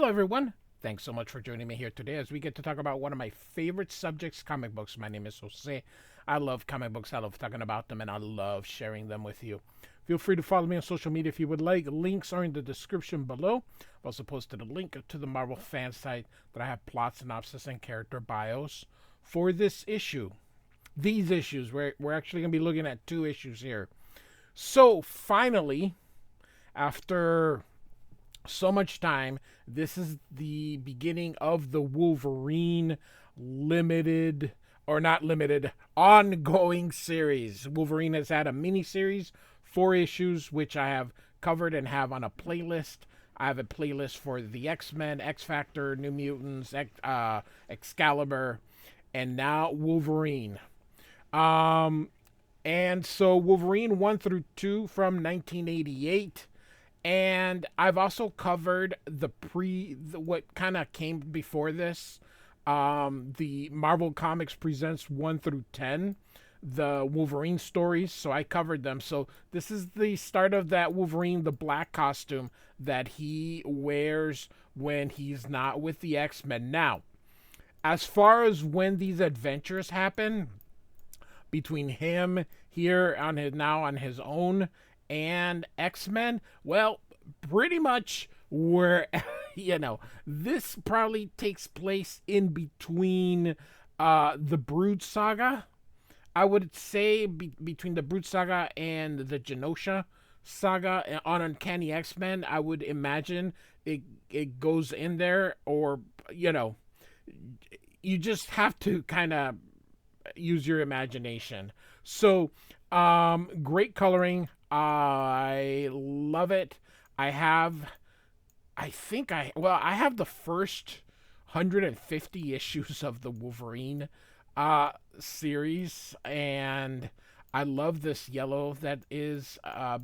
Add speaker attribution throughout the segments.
Speaker 1: Hello, everyone. Thanks so much for joining me here today as we get to talk about one of my favorite subjects, comic books. My name is Jose. I love comic books. I love talking about them, and I love sharing them with you. Feel free to follow me on social media if you would like. Links are in the description below. I've also posted a link to the Marvel fan site that I have plot synopsis and character bios for this issue. These issues, we're actually going to be looking at two issues here. So, finally, after so much time, this is the beginning of the Wolverine limited, or not limited, ongoing series. Wolverine has had a mini series, 4 issues, which I have covered and have on a playlist. I have a playlist for the X-Men, X-Factor, New Mutants, Excalibur, and now Wolverine. And so Wolverine 1 through 2 from 1988. And I've also covered what kind of came before this. The Marvel Comics Presents 1 through 10, the Wolverine stories. So I covered them. So this is the start of that Wolverine, the black costume that he wears when he's not with the X-Men. Now, as far as when these adventures happen between him here on his own and X-Men, well, pretty much where, this probably takes place in between the Brood Saga. I would say between the Brood Saga and the Genosha Saga on Uncanny X-Men. I would imagine it goes in there, or, you just have to kind of use your imagination. So, great coloring. I love it. I have the first 150 issues of the Wolverine series, and I love this yellow that is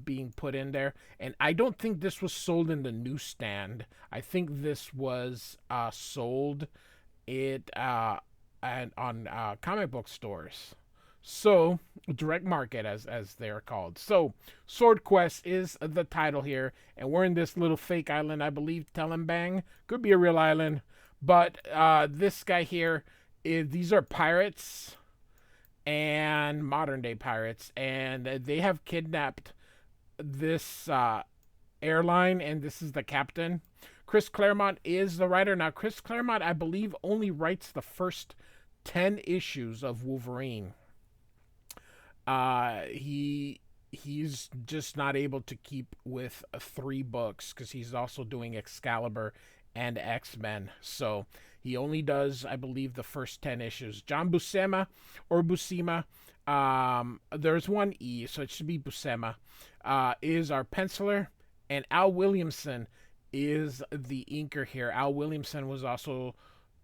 Speaker 1: being put in there. And I don't think this was sold in the newsstand. I think this was sold on comic book stores. So, direct market, as they're called. So, Sword Quest is the title here, and we're in this little fake island, I believe, Telembang. Could be a real island, but this guy here, these are pirates, and modern-day pirates, and they have kidnapped this airline, and this is the captain. Chris Claremont is the writer. Now, Chris Claremont, I believe, only writes the first 10 issues of Wolverine. He's just not able to keep with 3 books because he's also doing Excalibur and X-Men. So he only does, I believe, the first 10 issues. John Buscema, or Buscema, there's one E, so it should be Buscema, is our penciler, and Al Williamson is the inker here. Al Williamson was also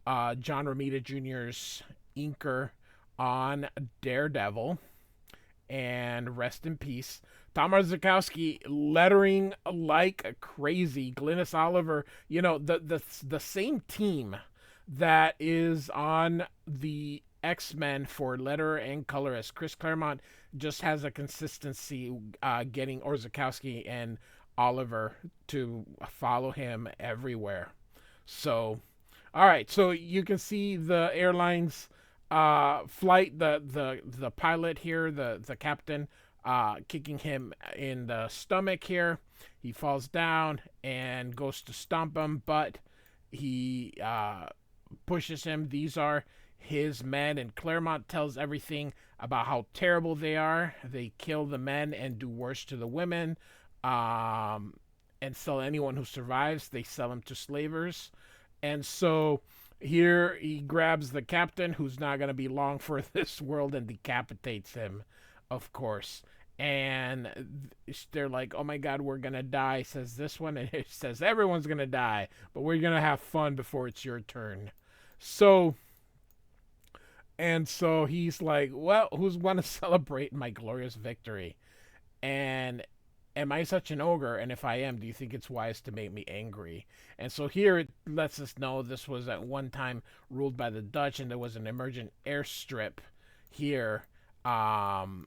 Speaker 1: John Romita Jr.'s inker on Daredevil. And rest in peace. Tom Orzechowski lettering like crazy. Glynis Oliver, the same team that is on the X-Men for letter and color as Chris Claremont just has a consistency getting Orzechowski and Oliver to follow him everywhere. So, all right. So you can see the airlines flight, the pilot here, the captain, kicking him in the stomach here. He falls down and goes to stomp him, but he pushes him. These are his men, and Claremont tells everything about how terrible they are. They kill the men and do worse to the women, and sell anyone who survives. They sell them to slavers. And so here he grabs the captain, who's not going to be long for this world, and decapitates him, of course. And they're like, oh my God, we're going to die, says this one. And it says, everyone's going to die, but we're going to have fun before it's your turn. So he's like, well, who's going to celebrate my glorious victory? And am I such an ogre? And if I am, do you think it's wise to make me angry? And so here it lets us know this was at one time ruled by the Dutch, and there was an emergent airstrip here. And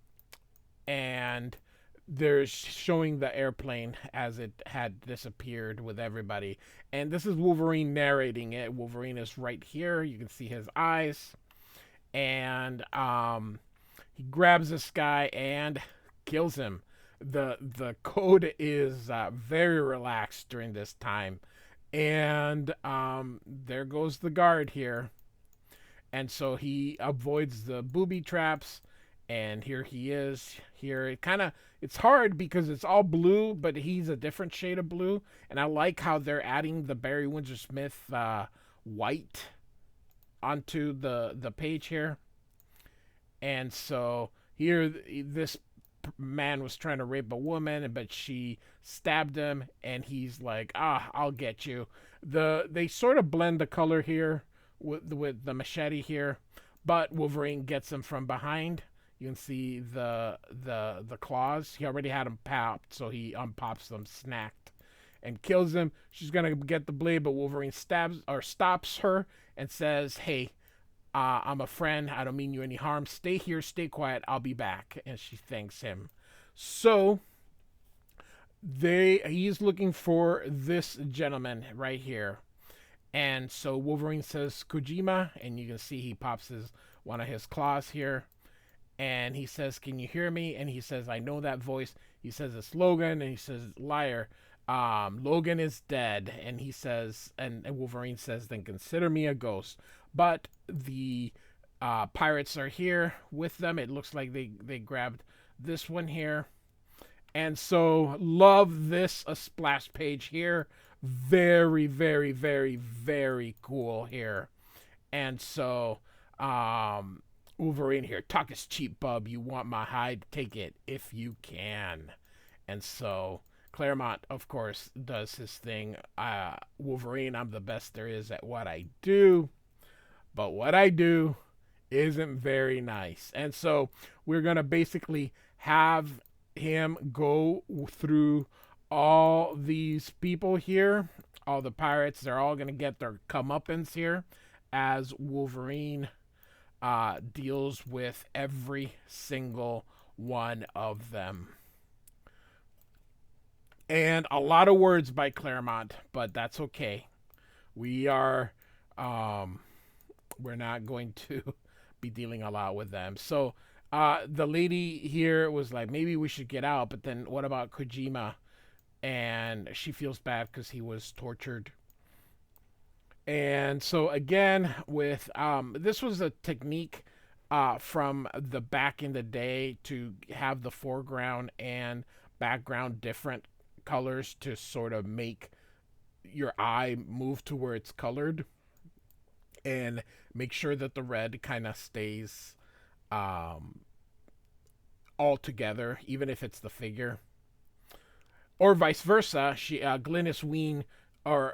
Speaker 1: There's showing the airplane as it had disappeared with everybody. And this is Wolverine narrating it. Wolverine is right here. You can see his eyes. And he grabs this guy and kills him. The code is very relaxed during this time. And there goes the guard here. And so he avoids the booby traps, and here he is here. It's hard because it's all blue, but he's a different shade of blue, and I like how they're adding the Barry Windsor Smith white onto the page here. And so here this man was trying to rape a woman, but she stabbed him, and he's like, I'll get you. They sort of blend the color here with the machete here, but Wolverine gets him from behind. You can see the claws. He already had them popped, so he unpops them, snacked, and kills him. She's gonna get the blade, but Wolverine stabs or stops her and says, "Hey, I'm a friend. I don't mean you any harm. Stay here. Stay quiet. I'll be back." And she thanks him. So he's looking for this gentleman right here. And so Wolverine says Kojima, and you can see he pops one of his claws here. And he says, "Can you hear me?" And he says, "I know that voice." He says, "It's Logan." And he says, "Liar. Logan is dead." And he says, and Wolverine says, "Then consider me a ghost." But the pirates are here with them. It looks like they grabbed this one here. And so love this a splash page here. Very, very, very, very cool here. And so Wolverine here, "Talk is cheap, bub. You want my hide? Take it if you can." And so Claremont, of course, does his thing. Wolverine, "I'm the best there is at what I do, but what I do isn't very nice." And so we're going to basically have him go through all these people here, all the pirates. They're all going to get their comeuppance here as Wolverine deals with every single one of them. And a lot of words by Claremont, but that's okay. We are we're not going to be dealing a lot with them. So the lady here was like, maybe we should get out, but then what about Kojima? And she feels bad because he was tortured. And so again, with this was a technique from the back in the day to have the foreground and background different colors to sort of make your eye move to where it's colored and make sure that the red kind of stays all together, even if it's the figure. Or vice versa. Glynis Wein, or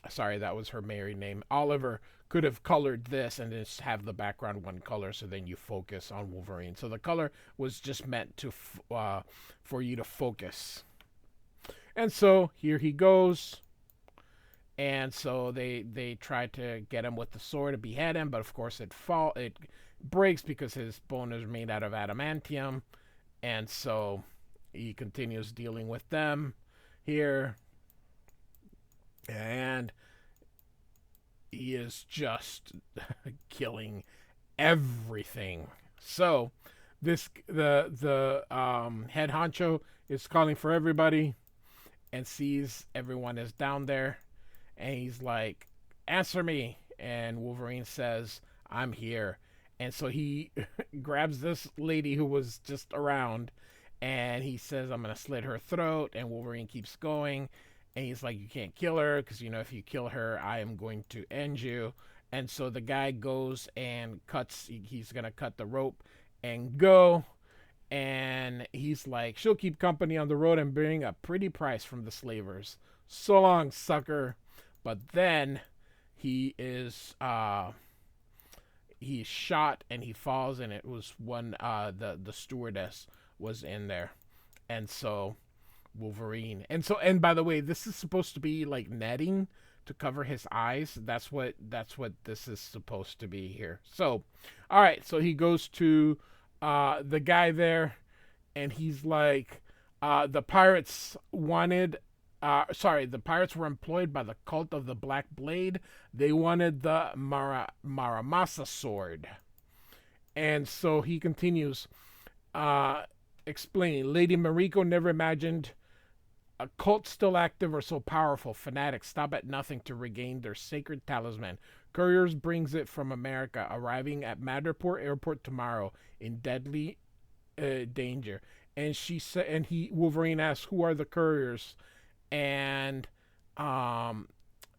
Speaker 1: sorry, that was her married name, Oliver, could have colored this and just have the background one color, so then you focus on Wolverine. So the color was just meant to for you to focus. And so here he goes. And so they try to get him with the sword to behead him, but of course it breaks because his bone is made out of adamantium. And so he continues dealing with them here. And he is just killing everything. So the head honcho is calling for everybody and sees everyone is down there, and he's like, "Answer me." And Wolverine says, "I'm here." And so he grabs this lady who was just around, and he says, "I'm gonna slit her throat." And Wolverine keeps going, and he's like, "You can't kill her, because if you kill her, I am going to end you." And so the guy goes and he's gonna cut the rope and go. And he's like, "She'll keep company on the road and bring a pretty price from the slavers. So long, sucker." But then he is he's shot and he falls, and it was one the stewardess was in there. And so Wolverine, and by the way, this is supposed to be like netting to cover his eyes. That's what this is supposed to be here. So all right, so he goes to the guy there, and he's like, the pirates wanted. The pirates were employed by the cult of the Black Blade. They wanted the Maramasa sword. And so he continues, uh, explaining Lady Mariko never imagined a cult still active or so powerful. Fanatics stop at nothing to regain their sacred talisman. Couriers brings it from America, arriving at Madripoor Airport tomorrow in deadly danger. And she said, and he Wolverine asks, "Who are the couriers?" And um,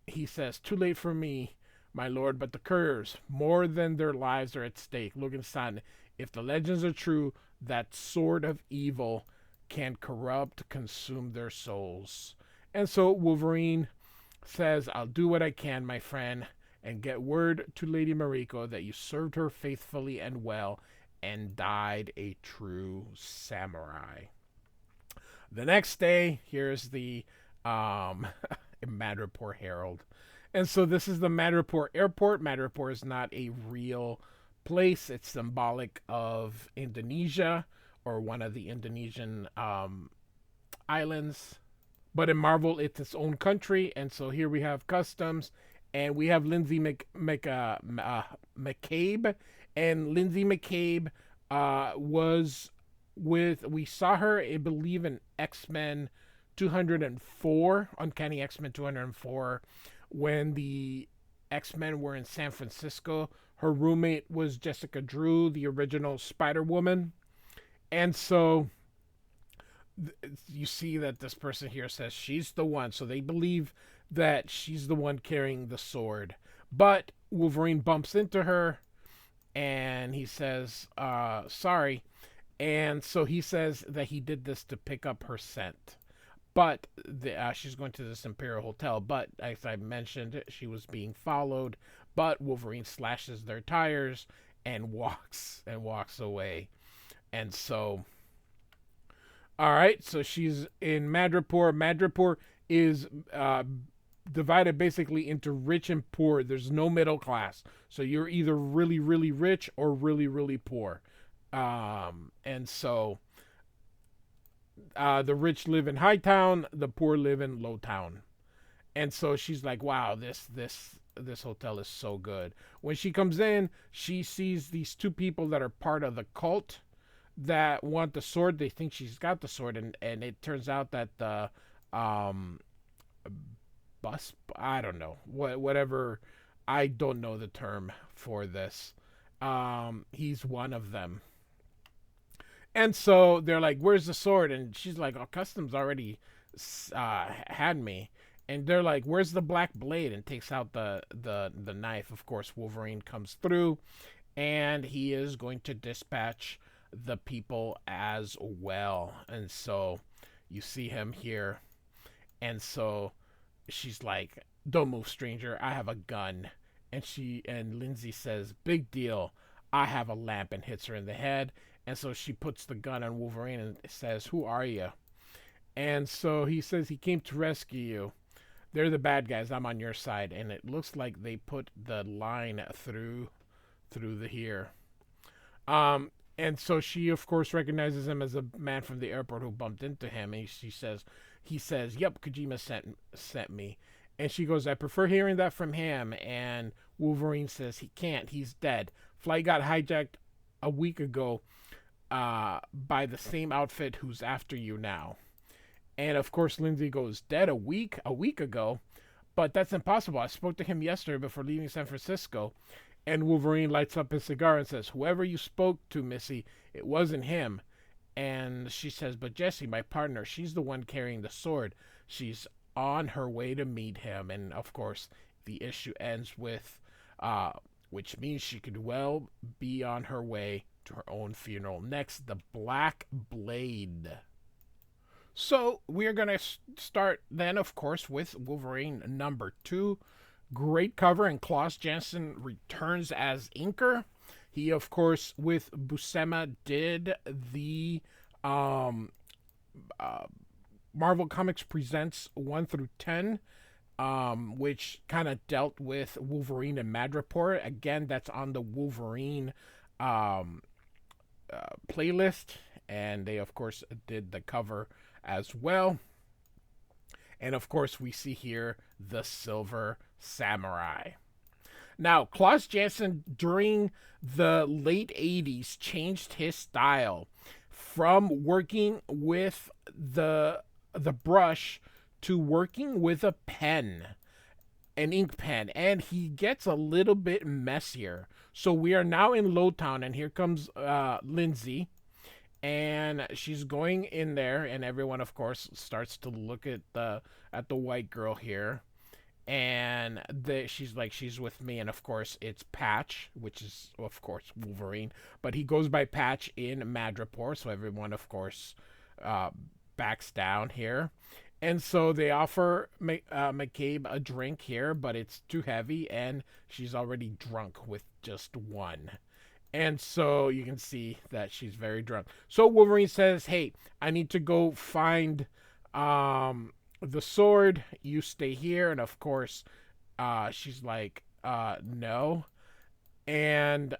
Speaker 1: he says, "Too late for me, my lord, but the couriers, more than their lives, are at stake. Look inside. If the legends are true, that sword of evil can corrupt, consume their souls." And so Wolverine says, "I'll do what I can, my friend, and get word to Lady Mariko that you served her faithfully and well and died a true samurai." The next day, here's the Madripoor Herald. And so this is the Madripoor Airport. Madripoor is not a real place. It's symbolic of Indonesia, or one of the Indonesian islands. But in Marvel, it's its own country. And so here we have customs, and we have Lindsay McCabe. And Lindsay McCabe was with, we saw her, I believe, in X-Men 204, Uncanny X-Men 204, when the X-Men were in San Francisco. Her roommate was Jessica Drew, the original Spider-Woman. And so you see that this person here says she's the one. So they believe that she's the one carrying the sword. But Wolverine bumps into her, and he says, sorry. And so he says that he did this to pick up her scent. But she's going to this Imperial Hotel. But as I mentioned, she was being followed. But Wolverine slashes their tires and walks away. And so, all right. So she's in Madripoor. Madripoor is divided basically into rich and poor. There's no middle class. So you're either really, really rich or really, really poor. And so the rich live in high town, the poor live in low town. And so she's like, wow, this hotel is so good. When she comes in, she sees these two people that are part of the cult that want the sword. They think she's got the sword, and it turns out that the bus, I don't know, whatever, I don't know the term for this. He's one of them. And so they're like, "Where's the sword?" And she's like, "Oh, customs already had me." And they're like, "Where's the black blade?" And takes out the knife. Of course, Wolverine comes through, and he is going to dispatch the people as well. And so you see him here. And so she's like, "Don't move, stranger. I have a gun." And Lindsay says, "Big deal. I have a lamp," and hits her in the head. And so she puts the gun on Wolverine and says, "Who are you?" And so he says he came to rescue you. They're the bad guys. I'm on your side. And it looks like they put the line through the here. And so she, of course, recognizes him as a man from the airport who bumped into him. And he says, "Yep, Kojima sent me." And she goes, "I prefer hearing that from him." And Wolverine says he can't. He's dead. Flight got hijacked a week ago by the same outfit who's after you now. And of course, Lindsay goes, "Dead a week ago? But that's impossible. I spoke to him yesterday before leaving San Francisco." And Wolverine lights up his cigar and says, "Whoever you spoke to, Missy, it wasn't him." And she says, "But Jessie, my partner, she's the one carrying the sword. She's on her way to meet him." And of course, the issue ends with, which means she could well be on her way to her own funeral. Next, the Black Blade. So we're going to start then, of course, with Wolverine number 2. Great cover, and Klaus Janson returns as inker. He, of course, with Buscema, did the Marvel Comics Presents 1 through 10, which kind of dealt with Wolverine and Madripoor. Again, that's on the Wolverine playlist, and they of course did the cover as well. And of course, we see here the Silver Samurai. Now, Klaus Janson during the late 80s changed his style from working with the brush to working with a pen, an ink pen, and he gets a little bit messier. So we are now in Lowtown, and here comes Lindsay, and she's going in there, and everyone, of course, starts to look at the white girl here, and she's like, she's with me, and of course it's Patch, which is of course Wolverine, but he goes by Patch in Madripoor, so everyone, of course, uh, backs down here. And so they offer McCabe a drink here, but it's too heavy, and she's already drunk with just one. And so you can see that she's very drunk. So Wolverine says, "Hey, I need to go find the sword. You stay here." And of course, she's like, "No." And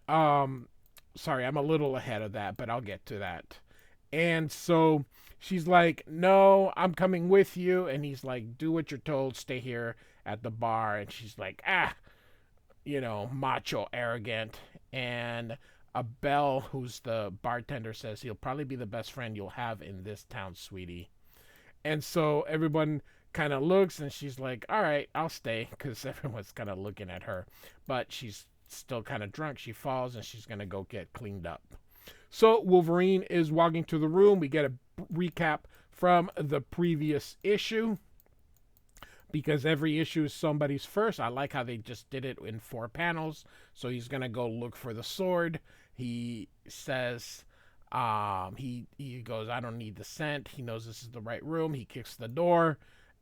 Speaker 1: sorry, I'm a little ahead of that, but I'll get to that. And so she's like, "No, I'm coming with you." And he's like, "Do what you're told. Stay here at the bar." And she's like, "Ah, macho, arrogant." And Belle, who's the bartender, says, "He'll probably be the best friend you'll have in this town, sweetie." And so everyone kind of looks, and she's like, "All right, I'll stay," because everyone's kind of looking at her. But she's still kind of drunk. She falls, and she's going to go get cleaned up. So Wolverine is walking to the room. We get a recap from the previous issue, because every issue is somebody's first. I like how they just did it in 4 panels. So he's going to go look for the sword. He says, he goes, "I don't need the scent." He knows this is the right room. He kicks the door,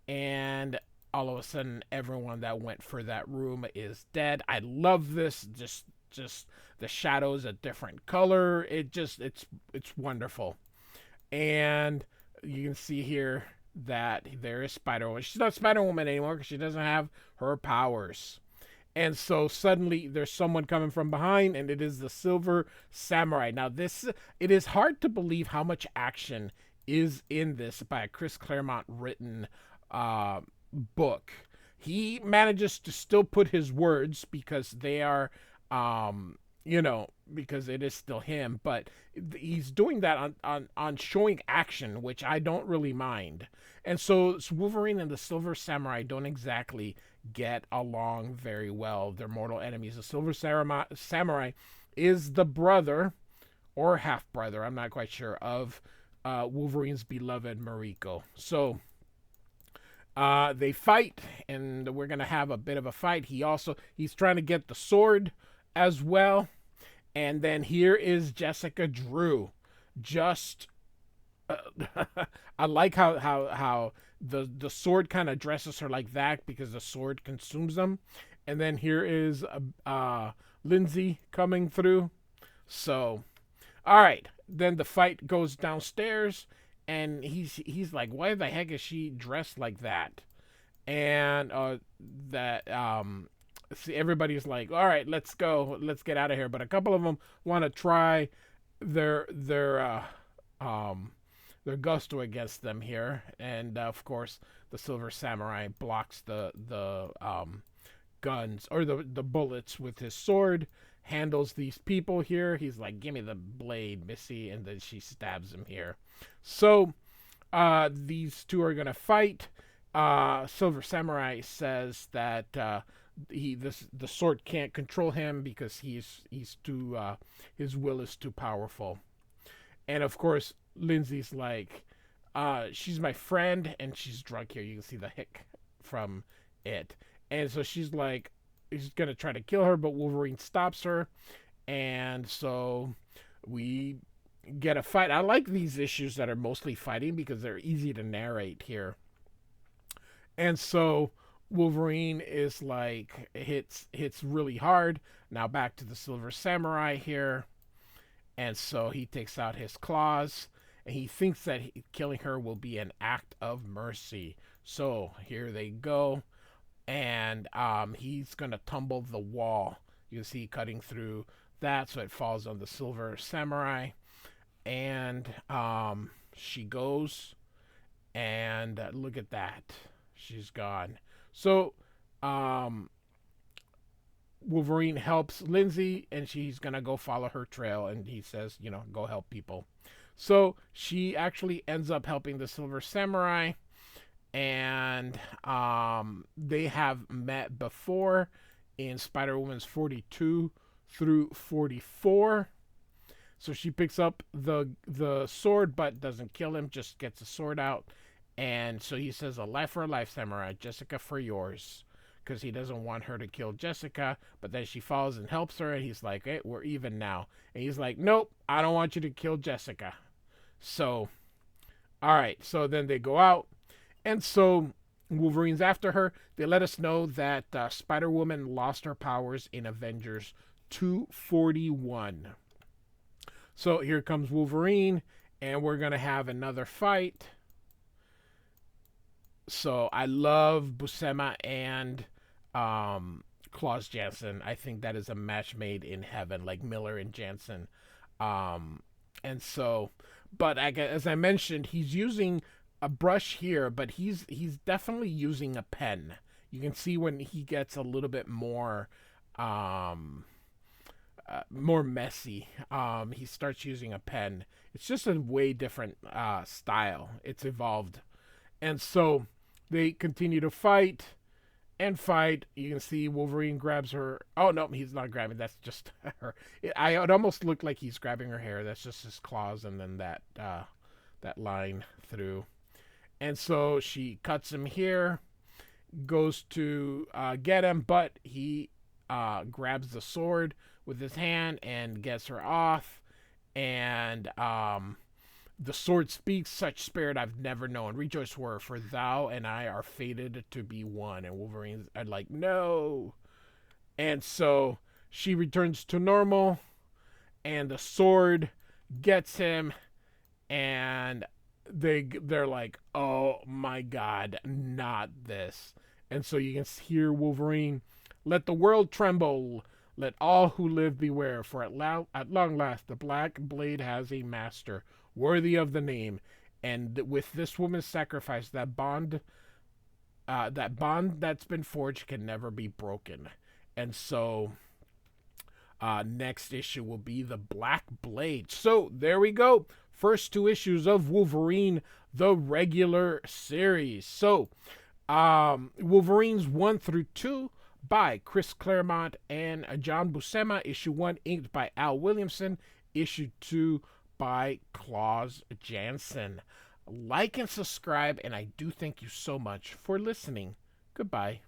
Speaker 1: and all of a sudden, everyone that went for that room is dead. I love this. Just the shadows a different color. It's wonderful. And you can see here that there is Spider-Woman. She's not Spider-Woman anymore because she doesn't have her powers. And so suddenly there's someone coming from behind, and it is the Silver Samurai. Now it is hard to believe how much action is in this by a Chris Claremont written book. He manages to still put his words because they are, because it is still him, but he's doing that on showing action, which I don't really mind. And so Wolverine and the Silver Samurai don't exactly get along very well. They're mortal enemies. The Silver Samurai is the brother or half brother, I'm not quite sure, of Wolverine's beloved Mariko. So they fight, and we're gonna have a bit of a fight. He's trying to get the sword as well. And then here is Jessica Drew. Just I like how the sword kind of dresses her like that because the sword consumes them. And then here is Lindsay coming through. So, all right. Then the fight goes downstairs, and he's like, "Why the heck is she dressed like that?" And see, everybody's like, "All right, let's go, let's get out of here." But a couple of them want to try their gusto against them here, and of course, the Silver Samurai blocks the guns or the bullets with his sword. Handles these people here. He's like, "Give me the blade, Missy," and then she stabs him here. So these two are gonna fight. Silver Samurai says that the sword can't control him because he's too his will is too powerful. And of course, Lindsay's like, "She's my friend," and she's drunk here. You can see the hick from it. And so she's like, he's gonna try to kill her, but Wolverine stops her, and so we get a fight. I like these issues that are mostly fighting because they're easy to narrate here. And so Wolverine is like hits really hard. Now back to the Silver Samurai here. And so he takes out his claws, and he thinks that killing her will be an act of mercy. So here they go, and he's gonna tumble the wall. You can see cutting through that, so it falls on the Silver Samurai. and she goes and look at that, she's gone. So um, Wolverine helps Lindsay, and she's gonna go follow her trail, and he says, go help people. So she actually ends up helping the Silver Samurai, and they have met before in Spider-Woman's 42 through 44. So she picks up the sword, but doesn't kill him, just gets the sword out. And so he says, "A life for a life, Samurai. Jessica for yours." Because he doesn't want her to kill Jessica. But then she falls and helps her, and he's like, "Hey, we're even now." And he's like, "Nope, I don't want you to kill Jessica." So, all right. So then they go out. And so Wolverine's after her. They let us know that Spider Woman lost her powers in Avengers 241. So here comes Wolverine, and we're going to have another fight. So I love Buscema and Klaus Janson. I think that is a match made in heaven, like Miller and Janson. Um, and so, but as I mentioned, he's using a brush here, but he's definitely using a pen. You can see when he gets a little bit um, more messy. He starts using a pen. It's just a way different style. It's evolved, and so they continue to fight and fight. You can see Wolverine grabs her. Oh no, he's not grabbing. That's just her. It almost looked like he's grabbing her hair. That's just his claws, and then that line through. And so she cuts him here, goes to get him, but he grabs the sword with his hand and gets her off. And the sword speaks, "Such spirit I've never known. Rejoice, warrior, for thou and I are fated to be one." And Wolverine's like, "No." And so she returns to normal, and the sword gets him, and they're like, "Oh my God, not this!" And so you can hear Wolverine, "Let the world tremble. Let all who live beware, for at long last the black blade has a master worthy of the name, and with this woman's sacrifice, that bond that's been forged can never be broken." And so next issue will be the Black Blade. So there we go. First two issues of Wolverine, the regular series. So Wolverines 1 through 2 by Chris Claremont and John Buscema. Issue 1 inked by Al Williamson. Issue 2 by Klaus Janson. Like and subscribe, and I do thank you so much for listening. Goodbye.